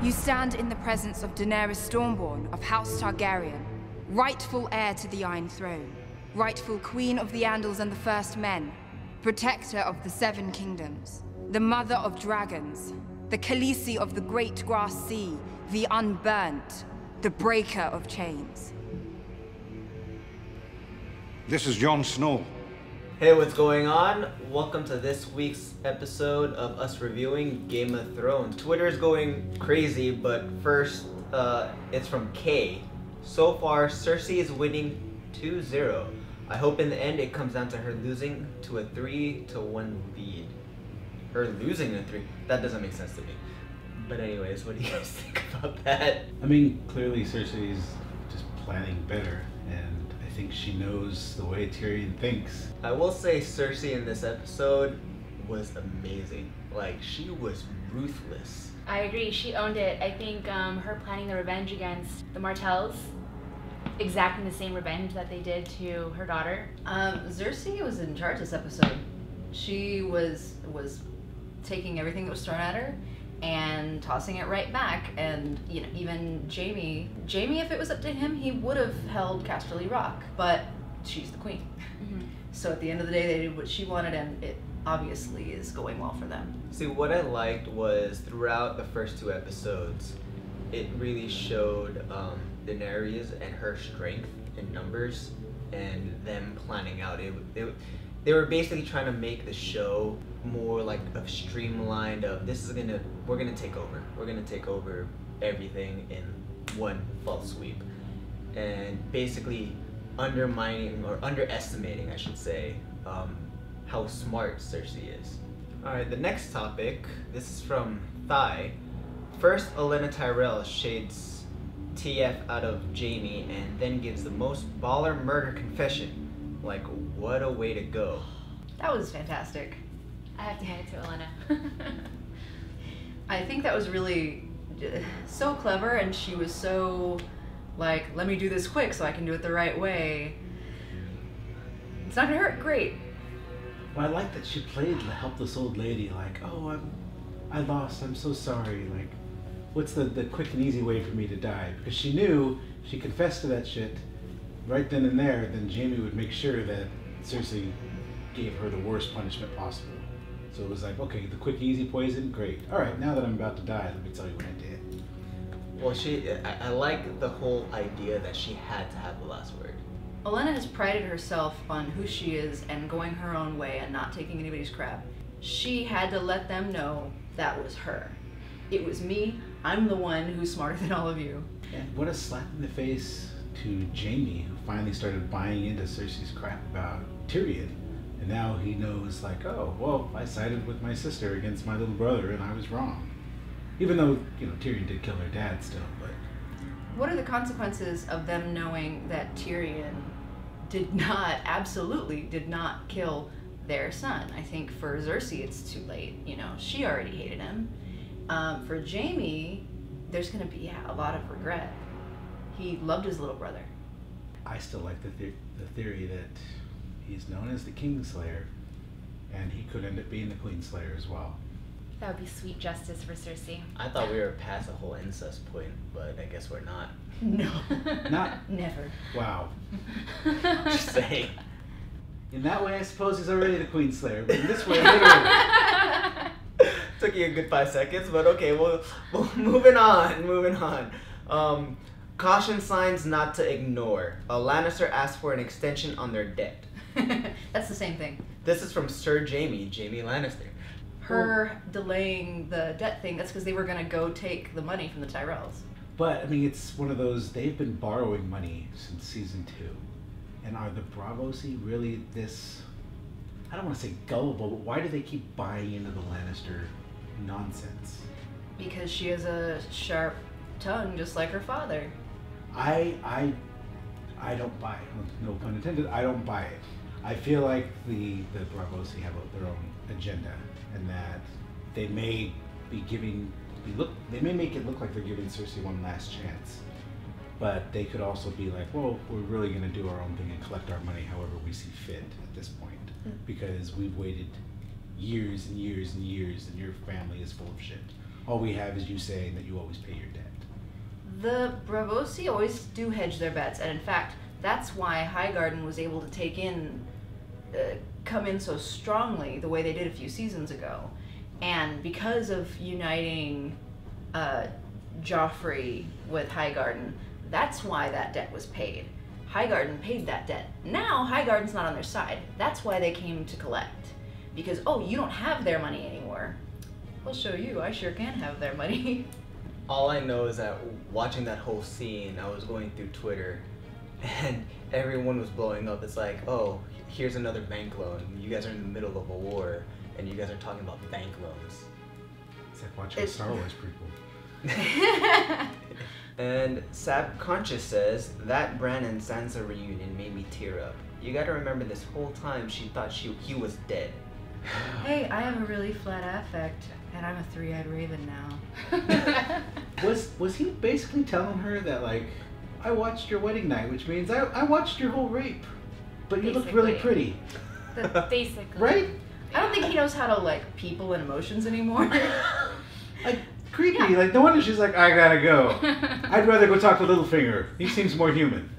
You stand in the presence of Daenerys Stormborn of House Targaryen, rightful heir to the Iron Throne, rightful Queen of the Andals and the First Men, protector of the Seven Kingdoms, the Mother of Dragons, the Khaleesi of the Great Grass Sea, the Unburnt, the Breaker of Chains. This is Jon Snow. Hey, what's going on? Welcome to this week's episode of us reviewing Game of Thrones. Twitter's going crazy, but first, it's from Kay. So far, Cersei is winning 2-0. I hope in the end it comes down to her losing to a 3-1 lead. Her losing a 3? That doesn't make sense to me. But anyways, what do you guys think about that? I mean, clearly Cersei's just planning better, and I think she knows the way Tyrion thinks. I will say Cersei in this episode was amazing. Like, she was ruthless. I agree, she owned it. I think her planning the revenge against the Martells, exacting the same revenge that they did to her daughter. Cersei was in charge this episode. She was taking everything that was thrown at her and tossing it right back. And you know, even Jaime, if it was up to him, he would have held Casterly Rock. But she's the queen. Mm-hmm. So at the end of the day, they did what she wanted, and it obviously is going well for them. See, what I liked was throughout the first two episodes, it really showed Daenerys and her strength in numbers and them planning out. They were basically trying to make the show more like a streamlined of we're gonna take over. We're gonna take over everything in one fell sweep. And basically undermining or underestimating, I should say, how smart Cersei is. Alright, the next topic, this is from Thai. First, Olenna Tyrell shades TF out of Jaime and then gives the most baller murder confession. Like, what a way to go. That was fantastic. I have to hand it to Olenna. I think that was really so clever, and she was so like, let me do this quick so I can do it the right way. It's not gonna hurt, great. Well, I like that she played the helpless old lady, like, oh, I lost, I'm so sorry, like, what's the quick and easy way for me to die? Because she knew, she confessed to that shit right then and there, then Jaime would make sure that Cersei gave her the worst punishment possible. So it was like, okay, the quick, easy poison, great. All right, now that I'm about to die, let me tell you what I did. Well, I like the whole idea that she had to have the last word. Olenna has prided herself on who she is and going her own way and not taking anybody's crap. She had to let them know that was her. It was me, I'm the one who's smarter than all of you. And what a slap in the face to Jaime, who finally started buying into Cersei's crap about Tyrion. And now he knows, like, oh, well, I sided with my sister against my little brother and I was wrong. Even though, you know, Tyrion did kill her dad still, but... What are the consequences of them knowing that Tyrion absolutely did not kill their son? I think for Cersei it's too late, you know, she already hated him. For Jaime, there's gonna be a lot of regret. He loved his little brother. I still like the theory that he's known as the Kingslayer, and he could end up being the Queenslayer as well. That would be sweet justice for Cersei. I thought we were past the whole incest point, but I guess we're not. No. Not? Never. Wow. Just saying. In that way, I suppose he's already the Queenslayer, but in this way, literally. Took you a good 5 seconds, but okay, well, moving on. Caution signs not to ignore. A Lannister asked for an extension on their debt. That's the same thing. This is from Sir Jaime Lannister. Her delaying the debt thing, that's because they were going to go take the money from the Tyrells. But, I mean, it's one of those, they've been borrowing money since season 2. And are the Bravosi really this, I don't want to say gullible, but why do they keep buying into the Lannister nonsense? Because she has a sharp tongue, just like her father. I don't buy it. No pun intended. I don't buy it. I feel like the Bravosi have their own agenda, and that they may be they may make it look like they're giving Cersei one last chance, but they could also be like, well, we're really going to do our own thing and collect our money however we see fit at this point, because we've waited years and years and years, and your family is full of shit. all we have is you saying that you always pay your debt. The Braavosi always do hedge their bets, and in fact, that's why Highgarden was able to come in so strongly the way they did a few seasons ago. And because of uniting Joffrey with Highgarden, that's why that debt was paid. Highgarden paid that debt. Now Highgarden's not on their side. That's why they came to collect. Because, oh, you don't have their money anymore. I'll show you, I sure can have their money. All I know is that watching that whole scene, I was going through Twitter and everyone was blowing up. It's like, oh, here's another bank loan. You guys are in the middle of a war and you guys are talking about bank loans. It's like watching a Star Wars prequel. And Subconscious says, that Bran and Sansa reunion made me tear up. You gotta remember this whole time she thought he was dead. Hey, I have a really flat affect, and I'm a three-eyed raven now. Was he basically telling her that, like, I watched your wedding night, which means I watched your whole rape, but you looked really pretty. Basically. Right? I don't think he knows how to, like, people and emotions anymore. Like, creepy. Yeah. Like, no wonder she's like, I gotta go. I'd rather go talk to Littlefinger. He seems more human.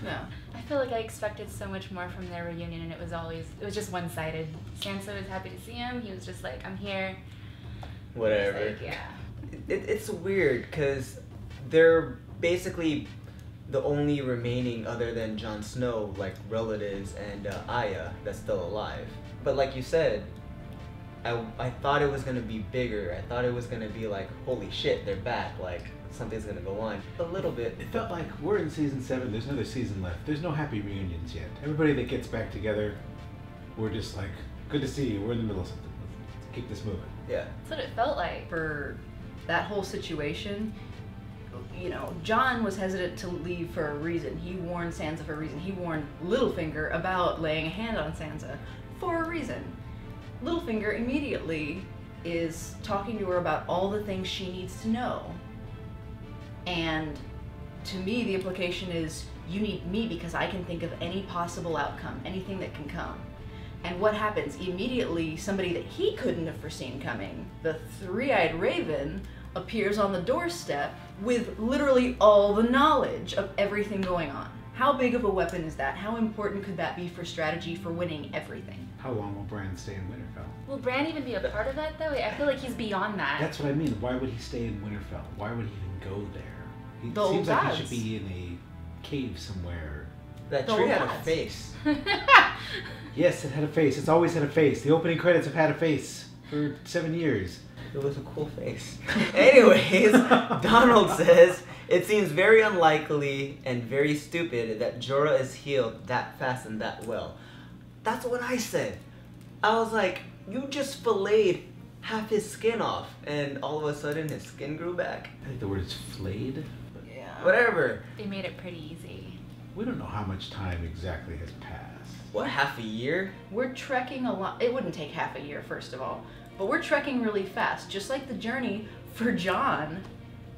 No. I feel like I expected so much more from their reunion, and it was just one-sided. Sansa was happy to see him. He was just like, I'm here. Whatever. Like, yeah. It's weird because they're basically the only remaining, other than Jon Snow, like relatives and Arya that's still alive. But like you said, I thought it was gonna be bigger. I thought it was gonna be like, holy shit, they're back. Like something's gonna go on. A little bit. It felt like we're in season 7. There's another season left. There's no happy reunions yet. Everybody that gets back together, we're just like, good to see you. We're in the middle of something. Let's keep this moving. Yeah. That's what it felt like. For that whole situation, you know, Jon was hesitant to leave for a reason. He warned Sansa for a reason. He warned Littlefinger about laying a hand on Sansa for a reason. Littlefinger immediately is talking to her about all the things she needs to know. And to me, the implication is, you need me because I can think of any possible outcome, anything that can come. And what happens? Immediately, somebody that he couldn't have foreseen coming, the three-eyed raven, appears on the doorstep with literally all the knowledge of everything going on. How big of a weapon is that? How important could that be for strategy, for winning everything? How long will Bran stay in Winterfell? Will Bran even be a part of that, though? I feel like he's beyond that. That's what I mean. Why would he stay in Winterfell? Why would he even go there? He The seems old like gods. he should be in a cave somewhere. That The tree old had a gods. face. Yes, it had a face. It's always had a face. The opening credits have had a face for 7 years. It was a cool face. Anyways, Donald says, it seems very unlikely and very stupid that Jorah is healed that fast and that well. That's what I said. I was like, you just filleted half his skin off and all of a sudden his skin grew back. I think the word is flayed. Yeah. Whatever. They made it pretty easy. We don't know how much time exactly has passed. What, half a year? We're trekking a lot. It wouldn't take half a year, first of all. But we're trekking really fast, just like the journey for Jon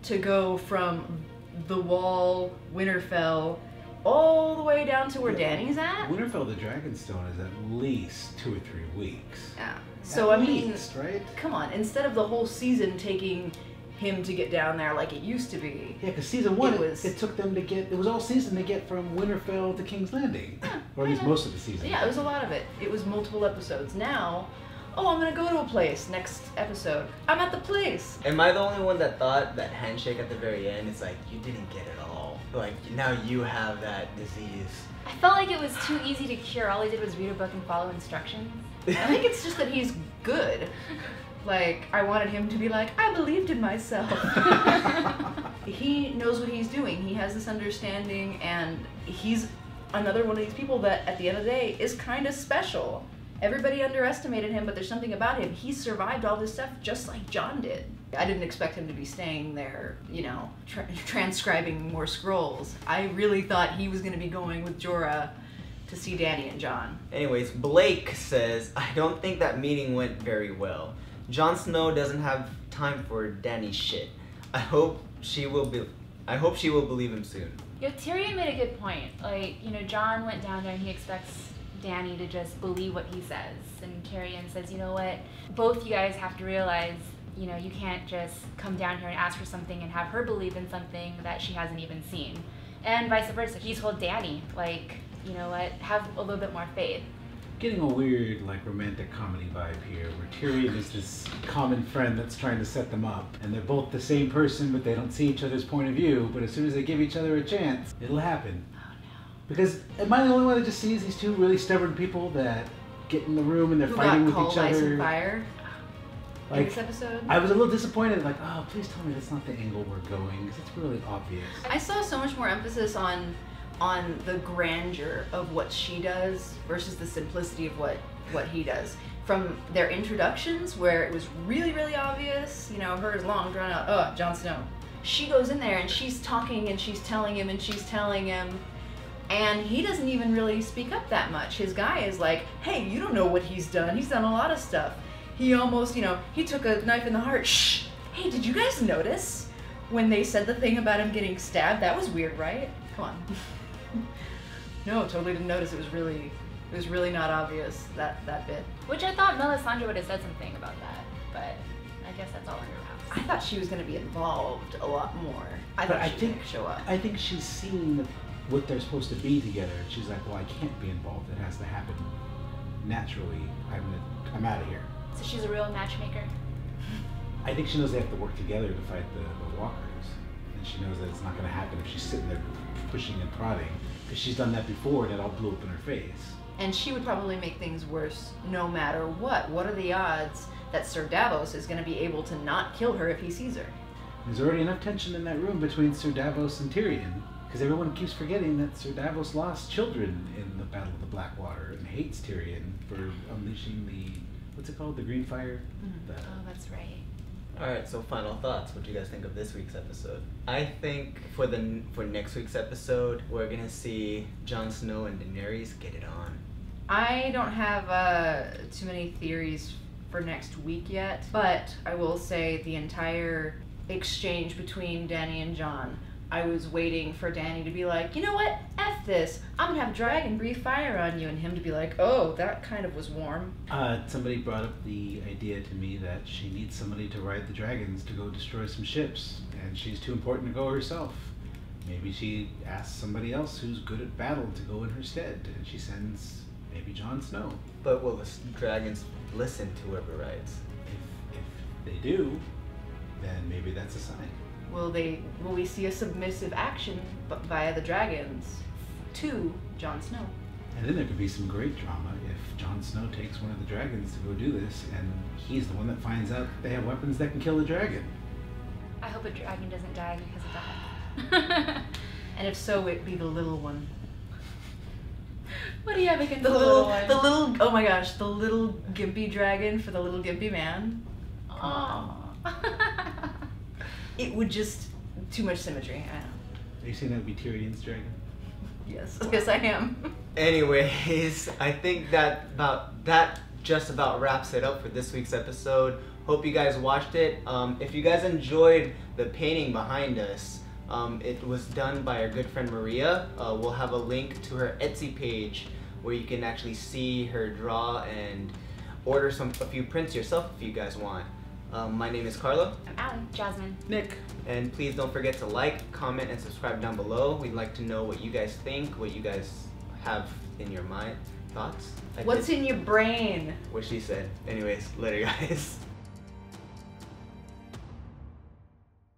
to go from the Wall, Winterfell, all the way down to where Dany's at. Winterfell, the Dragonstone is at least 2 or 3 weeks. Yeah. So At I mean, least, right? come on. Instead of the whole season taking him to get down there like it used to be. Yeah, because season 1, It it took them to get, it was all season to get from Winterfell to King's Landing. Or at least most of the season. Yeah, it was a lot of it. It was multiple episodes. Now, oh, I'm gonna go to a place next episode. I'm at the place. Am I the only one that thought that handshake at the very end, it's like, you didn't get it all. Like, now you have that disease. I felt like it was too easy to cure. All he did was read a book and follow instructions. I think it's just that he's good. Like, I wanted him to be like, I believed in myself. He knows what he's doing. He has this understanding, and he's another one of these people that, at the end of the day, is kind of special. Everybody underestimated him, but there's something about him. He survived all this stuff just like Jon did. I didn't expect him to be staying there, you know, transcribing more scrolls. I really thought he was going to be going with Jorah to see Dany and Jon. Anyways, Blake says, I don't think that meeting went very well. Jon Snow doesn't have time for Dany's shit. I hope she will believe him soon. Yo, Tyrion made a good point. Like, you know, Jon went down there and he expects Dany to just believe what he says. And Tyrion says, you know what? Both you guys have to realize you know, you can't just come down here and ask for something and have her believe in something that she hasn't even seen. And vice versa. He told Dany, like, you know what, have a little bit more faith. Getting a weird, like, romantic comedy vibe here, where Tyrion is this common friend that's trying to set them up, and they're both the same person, but they don't see each other's point of view, but as soon as they give each other a chance, it'll happen. Oh no. Because am I the only one that just sees these two really stubborn people that get in the room and they're fighting with each other? Ice and fire Like, in this episode? I was a little disappointed, like, oh, please tell me that's not the angle we're going, because it's really obvious. I saw so much more emphasis on the grandeur of what she does versus the simplicity of what he does. From their introductions, where it was really, really obvious, you know, her is long drawn out, oh, Jon Snow. She goes in there and she's talking and she's telling him and she's telling him, and he doesn't even really speak up that much. His guy is like, hey, you don't know what he's done. He's done a lot of stuff. He almost, you know, he took a knife in the heart. Shh! Hey, did you guys notice when they said the thing about him getting stabbed? That was weird, right? Come on. No, totally didn't notice. It was really not obvious, that bit. Which I thought Melisandre would have said something about that, but I guess that's all under wraps. I thought she was going to be involved a lot more. I thought she would show up. I think she's seen what they're supposed to be together. She's like, well, I can't be involved. It has to happen naturally. I'm out of here. So she's a real matchmaker? I think she knows they have to work together to fight the walkers. And she knows that it's not going to happen if she's sitting there pushing and prodding. Because she's done that before and it all blew up in her face. And she would probably make things worse no matter what. What are the odds that Sir Davos is going to be able to not kill her if he sees her? There's already enough tension in that room between Sir Davos and Tyrion. Because everyone keeps forgetting that Sir Davos lost children in the Battle of the Blackwater and hates Tyrion for unleashing the, what's it called? The Green Fire? Oh, that's right. Alright, so final thoughts. What do you guys think of this week's episode? I think for next week's episode, we're gonna see Jon Snow and Daenerys get it on. I don't have too many theories for next week yet, but I will say the entire exchange between Dany and Jon, I was waiting for Dany to be like, you know what, F this, I'm gonna have a dragon breathe fire on you, and him to be like, oh, that kind of was warm. Somebody brought up the idea to me that she needs somebody to ride the dragons to go destroy some ships, and she's too important to go herself. Maybe she asks somebody else who's good at battle to go in her stead, and she sends maybe Jon Snow. But will the dragons listen to whoever rides? If they do, then maybe that's a sign. Will we see a submissive action via the dragons to Jon Snow? And then there could be some great drama if Jon Snow takes one of the dragons to go do this, and he's the one that finds out they have weapons that can kill a dragon. I hope a dragon doesn't die because of that. And if so, it'd be the little one. What do you have against the little one? Oh my gosh, the little gimpy dragon for the little gimpy man. Aww. It would just, too much symmetry, I don't know. Are you saying that would be Tyrion's dragon? Yes, yes I am. Anyways, I think that just about wraps it up for this week's episode. Hope you guys watched it. If you guys enjoyed the painting behind us, it was done by our good friend Maria. We'll have a link to her Etsy page where you can actually see her draw and order a few prints yourself if you guys want. My name is Carlo. I'm Allie. Jasmine. Nick. And please don't forget to like, comment, and subscribe down below. We'd like to know what you guys think, what you guys have in your mind, thoughts. What's in your brain? What she said. Anyways, later guys.